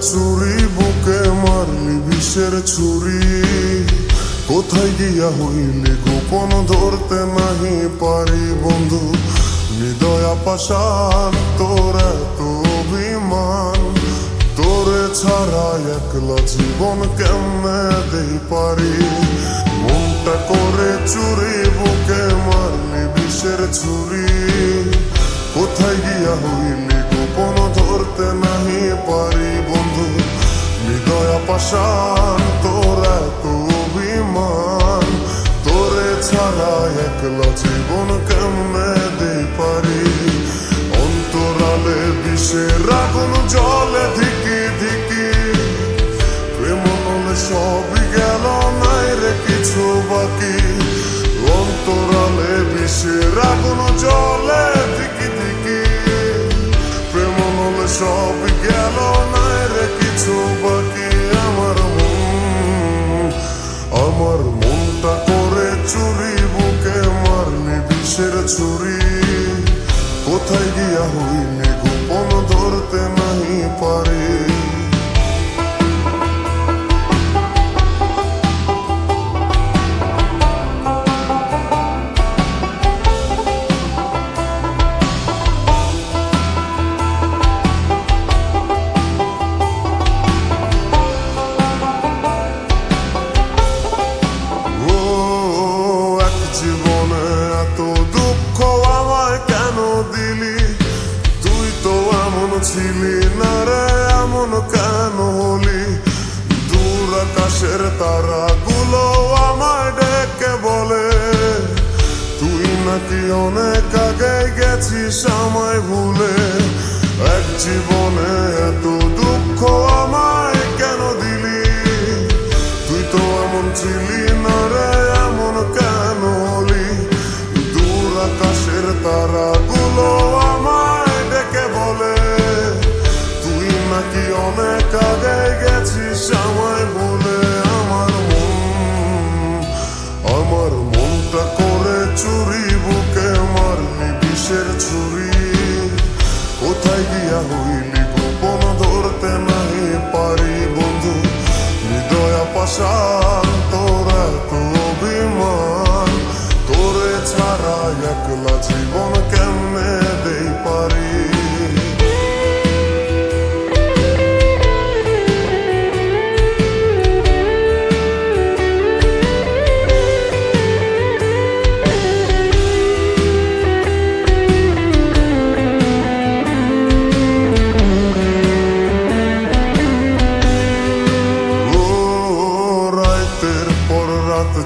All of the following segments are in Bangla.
চুরি বুকে মারলি বিষের ছুরি, কোথায় গিয়া হইলি গোপন ধরতে নাহি পারি বন্ধু। হৃদয়া পাষাণ তোর এত অভিমান, তোরে ছাড়া একলা জীবন কেমনে দেই পারি। মনটা করে চুরি বুকে মারলি বিষের ছুরি, কোথায় গিয়া হইলি গোপন ধরতে নাহি পারি বন্ধু। হৃদয়া পাষাণ তোর এত অভিমান, তোরে ছাড়া একলা জীবন কেমনে দেই পারি। অন্তরালে বিষের আগুন জলে ধিকি ধিকি, প্রেম নলে সবই গেল নাই রে কিছু বাকি। অন্তরালে বিষের আগুন জলে ধিকি ধিকি, প্রেম নলে সবই গেল নাই রে কিছু বাকি। আমার মনটা করে চুরি বুকে মারলি বিষের ছুরি, কোথায় গিয়া হইলি গোপন ধরতে নাহি পারি। জীবনে এত দুঃখ আমায় কেন দিলি, তুই তো এমন ছিলি না রে, এমন কেন হলি। দূর আকাশের তারাগুলো আমায় ডেকে বলে, তুই নাকি অনেক আগে গেছিস আমায় ভুলে। এক জীবনে এত দুঃখ আমায় কেন দিলি, তুই তো এমন ছিলি না রে, এমন কেন হলি। দূর আকাশের তারাগুলো আমায় ডেকে বলে, তুই নাকি অনেক আগে গেছিস আমায় ভুলে। আমার মনটা করে চুরি বুকে মারলি বিষের ছুরি, কোথায় গিয়া হইলি গোপন ধরতে নাহি পারি বন্ধু। হৃদয়া পাষাণ তোর এত অভিমান, তোরে ছাড়া একলা জীবন কেমনে দেই পারি।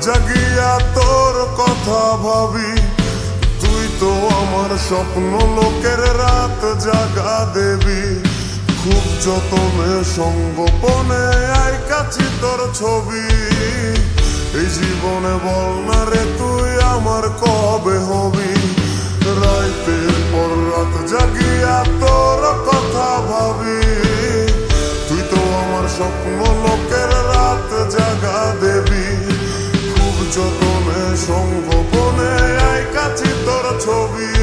জাগিয়া তোর কথা ভাবি, তুই তো আমার স্বপ্ন লোকের রাত জাগা দেবী। খুব যতনে সঙ্গোপনে আইকাছি তোর ছবি, এই জীবনে বল না রে তুই আমার কবে হবি। রাতের পর রাত জাগিয়া তোর কথা ভাবি, তুই তো আমার স্বপ্ন লোকের রাত জাগা দেবী। যতনে সঙ্গোপনে আইকাছি তোর ছবি,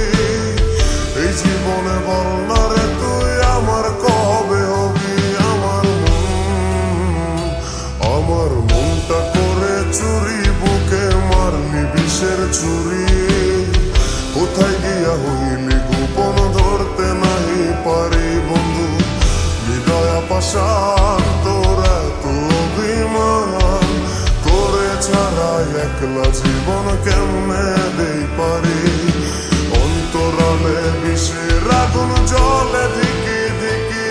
এই জীবনে বল না রে তুই আমার কবে হবি। আমার মনটা করে চুরি বুকে মারলি বিষের ছুরি, কোথায় গিয়া হইলি গোপন ধরতে নাহি পারি বন্ধু। হৃদয়া পাষাণ তোর এত অভিমান, তোরে ছাড়া একলা জীবন কেমনে দেই পারি। অন্তরালে বিষের আগুন জলে ধিকি ধিকি,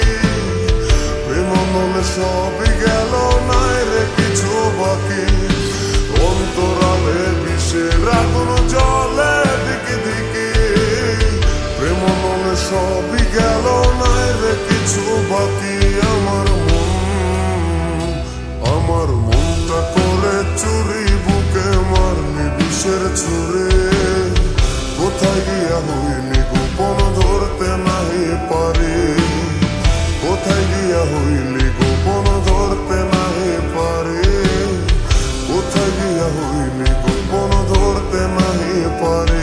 প্রেম নলে সবই গেল নাই রে কিছু বাকি। অন্তরালে বিষের আগুন জলে ধিকি ধিকি, প্রেম নলে সবই গেল নাই রে কিছু বাকি। আমার মনটা করে চুরি বুকে মারলি বিষের ছুরি, কোথায় গিয়া হইলি গোপন ধরতে নাহি পারি। কোথায় গিয়া হইলি গোপন ধরতে নাহি পারি। কোথায় গিয়া হইলি গোপন ধরতে নাহি পারি।